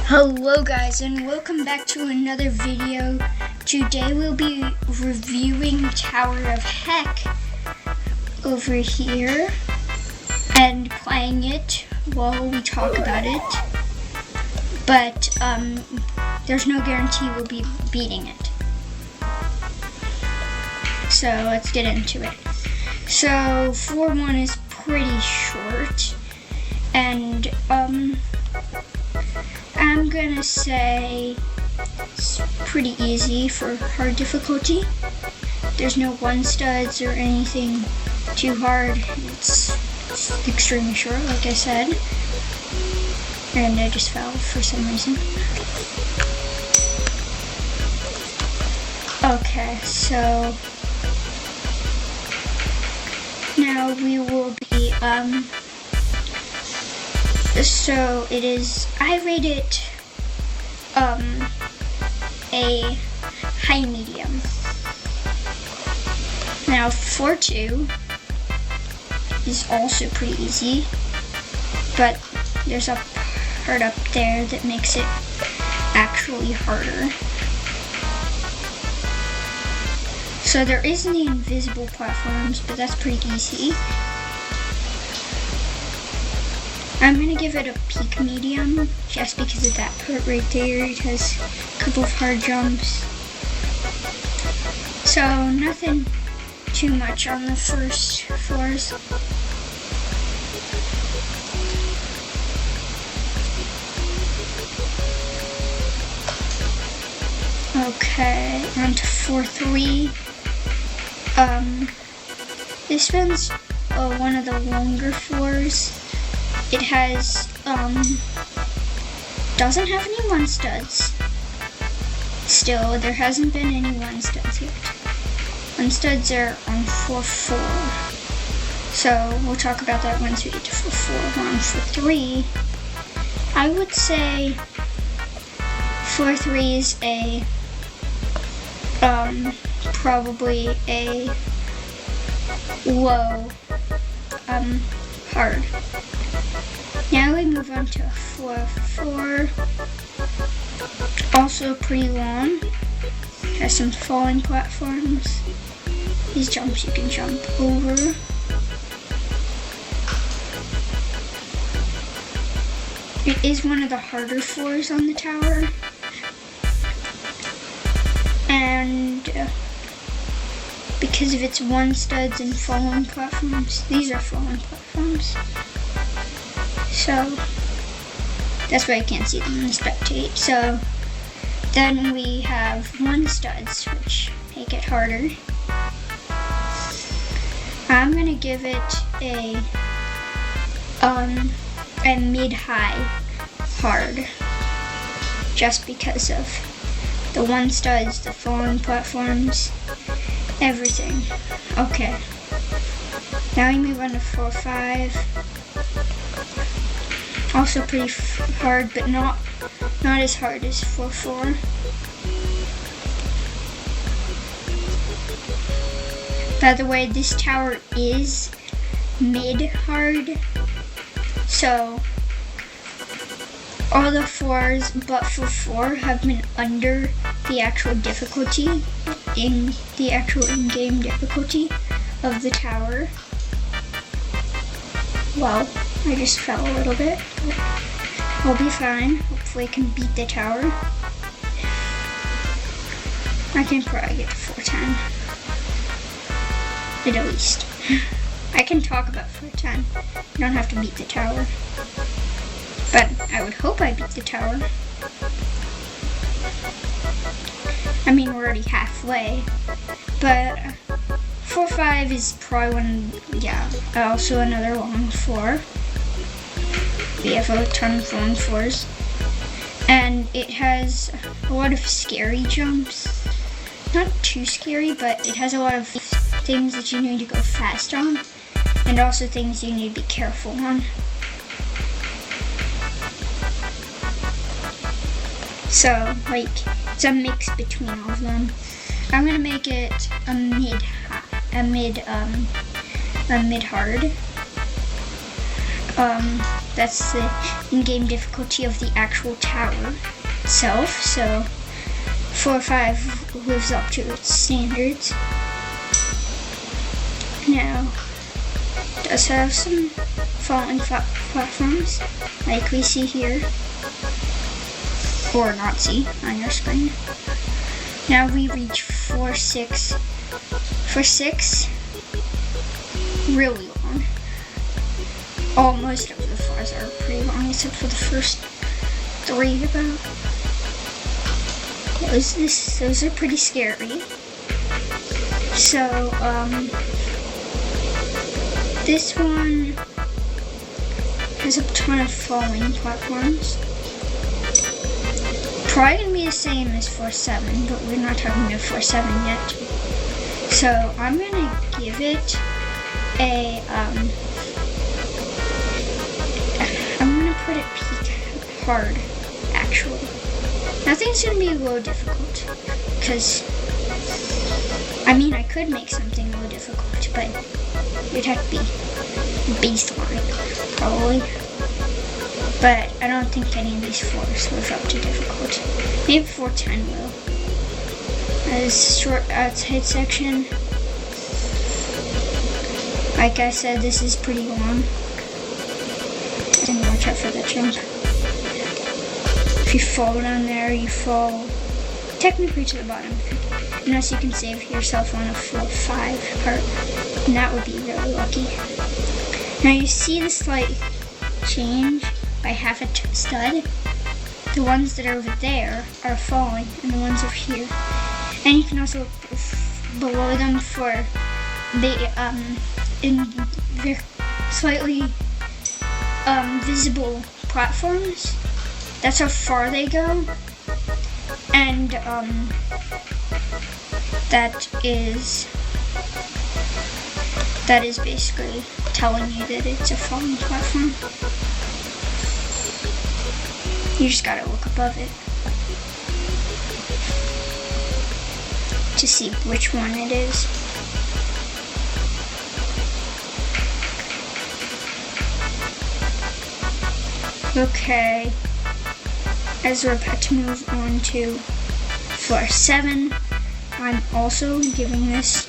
Hello guys, and welcome back to another video. Today we'll be reviewing Tower of Hecc over here and playing it while we talk about it. But there's no guarantee we'll be beating it. So let's get into it. So 4-1 is pretty short, and I'm gonna say it's pretty easy for hard difficulty. There's no one studs or anything too hard. It's extremely short, like I said. And I just fell for some reason. Okay, so now we will be so it is, I rate it a high medium. Now 4-2 is also pretty easy, but there's a part up there that makes it actually harder. So there is the invisible platforms, but that's pretty easy. I'm gonna give it a peak medium, just because of that part right there. It has a couple of hard jumps. So nothing too much on the first floors. Okay, on to 4-3. This one's one of the longer floors. It has, doesn't have any one studs. Still, there hasn't been any one studs yet. One studs are on 4-4. So, we'll talk about that once we get to 4-4. We're on 4-3. I would say 4-3 is a, probably a low, hard. Now we move on to 4-4. Also pretty long. Has some falling platforms. These jumps you can jump over. It is one of the harder floors on the tower. And because of its one studs and falling platforms, these are falling platforms. So that's why I can't see them in the spectate. So then we have one studs, which make it harder. I'm gonna give it a mid-high hard, just because of the one studs, the falling platforms, everything. Okay. Now we move on to 4-5. Also pretty hard, but not as hard as 4-4. By the way, this tower is mid-hard, so all the 4s but 4-4 have been under the actual difficulty, in the actual in-game difficulty of the tower. Wow. I just fell a little bit, but I'll be fine. Hopefully I can beat the tower. I can probably get to 4-10. At least. I can talk about 4-10. I don't have to beat the tower. But I would hope I beat the tower. I mean, we're already halfway. But 4-5 is probably one, yeah, also another long floor. We have a ton of long floors, and it has a lot of scary jumps. Not too scary, but it has a lot of things that you need to go fast on, and also things you need to be careful on. So, like, it's a mix between all of them. I'm gonna make it a mid-hard. That's the in-game difficulty of the actual tower itself. So 4 or 5 lives up to its standards. Now, it does have some falling platforms, like we see here, or not see on your screen. Now we reach 4-6. For 6, really long. Most of the floors are pretty long, except for the first 3 about. Those are pretty scary. So, this one has a ton of falling platforms. Probably gonna be the same as 4-7, but we're not talking about 4-7 yet. So I'm gonna give it a I'm gonna put it peak hard, actually. Nothing's gonna be low difficult, because I mean I could make something low difficult, but it'd have to be baseline, probably. But I don't think any of these floors live up to difficulty. Maybe 410 will. As short outside section. Like I said, this is pretty long. And watch out for the jump. If you fall down there, you fall technically to the bottom. Unless you can save yourself on a 4-5 part. And that would be really lucky. Now you see the slight change by half a stud. The ones that are over there are falling, and the ones over here. And you can also look below them for the slightly visible platforms. That's how far they go, and that is basically telling you that it's a falling platform. You just gotta look above it to see which one it is. Okay, as we're about to move on to floor 7, I'm also giving this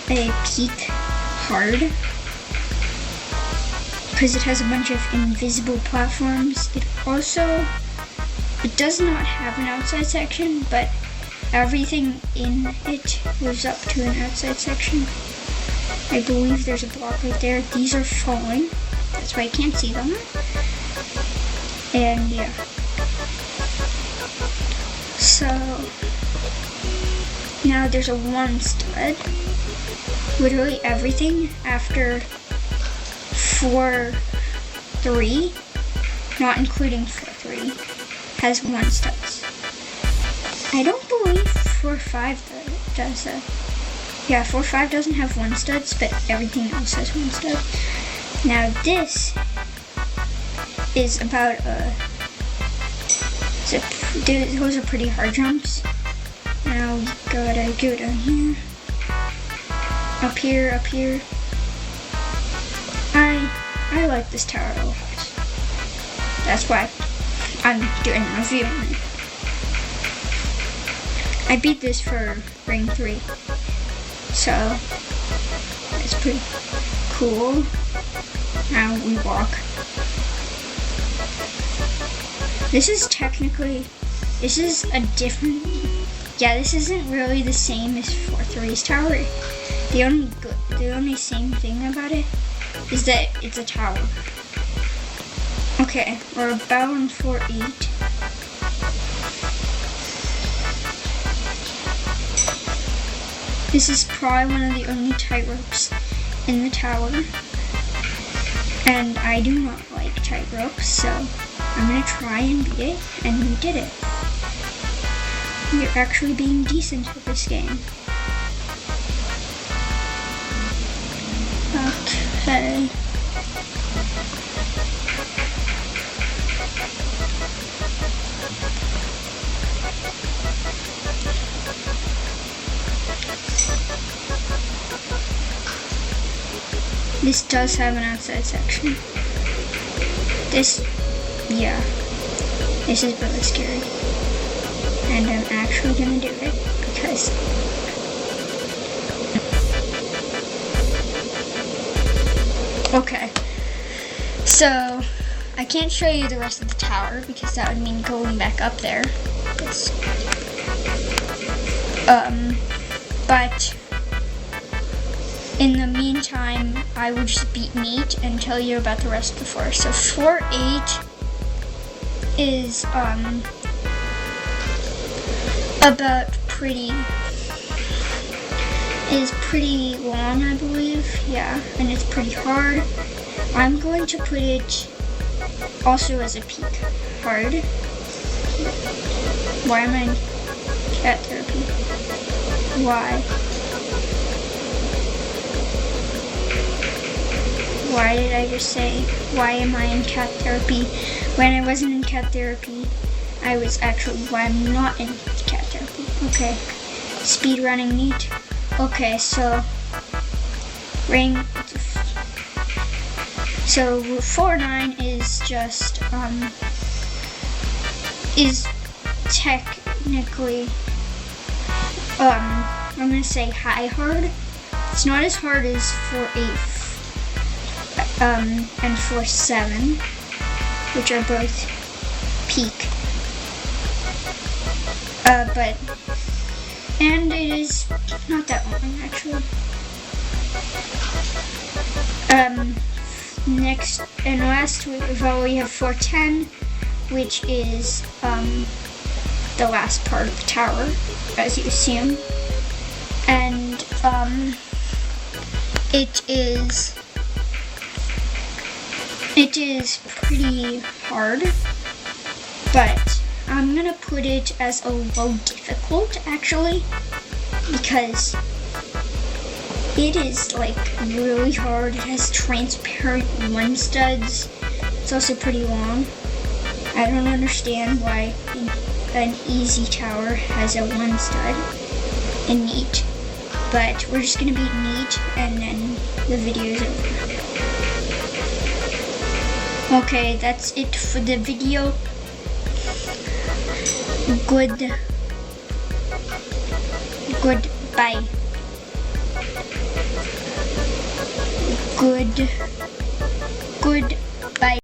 a peak hard, because it has a bunch of invisible platforms. It does not have an outside section, but everything in it lives up to an outside section. I believe there's a block right there. These are falling. That's why I can't see them. And yeah. So now there's a 1 stud. Literally everything after 4-3, not including 4-3, has 1 studs. I don't believe 4-5 does that. Yeah, 4-5 doesn't have 1 studs, but everything else has 1 stud. Now this is about those are pretty hard jumps. Now we gotta go down here. Up here. I like this tower a lot. That's why I'm doing a review on it. I beat this for ring 3. So it's pretty cool. Now we walk. This is a different, this isn't really the same as 4-3's tower. The only same thing about it is that it's a tower. Okay, we're about on 4-8. This is probably one of the only tight ropes in the tower. And I do not like tight ropes, so I'm gonna try and beat it, and we did it. We're actually being decent with this game. Okay. This does have an outside section. This is really scary. And I'm actually gonna do it because okay. So I can't show you the rest of the tower because that would mean going back up there. But in the meantime, I will just beat meat and tell you about the rest of the floor. So floor 8 is pretty long, I believe. Yeah, and it's pretty hard. I'm going to put it also as a peak. Hard. Why am I in cat therapy? Why? Why did I just say, why am I in cat therapy? When I wasn't in cat therapy, I was actually, why I'm not in cat therapy. Okay, speed running neat. Okay, so, so 4-9 is just, is technically, I'm gonna say high hard. It's not as hard as 4-8. And 4-7, which are both peak. And it is not that long actually. Next and last we have 4-10, which is the last part of the tower, as you assume, and it is pretty hard, but I'm gonna put it as a low difficult actually, because it is like really hard. It has transparent one studs. It's also pretty long. I don't understand why an easy tower has a one stud in neat, but we're just gonna beat neat and then the video is over. Okay, that's it for the video. Goodbye. Goodbye.